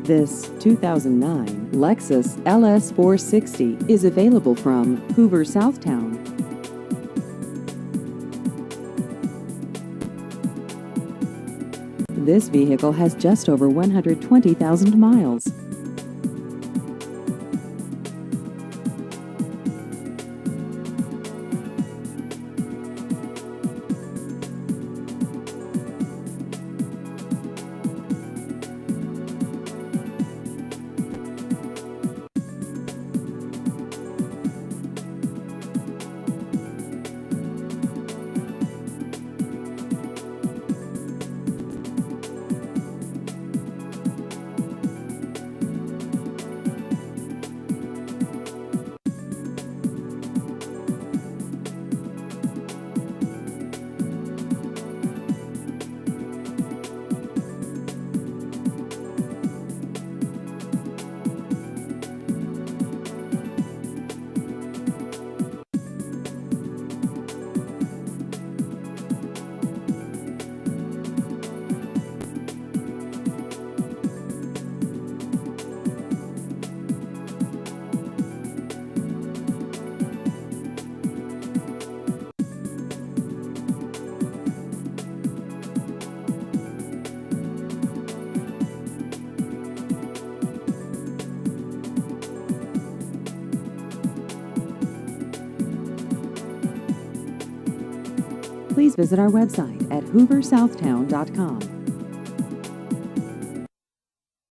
This 2009 Lexus LS 460 is available from Hoover, Southtown. This vehicle has just over 120,000 miles. Please visit our website at hooversouthtown.com.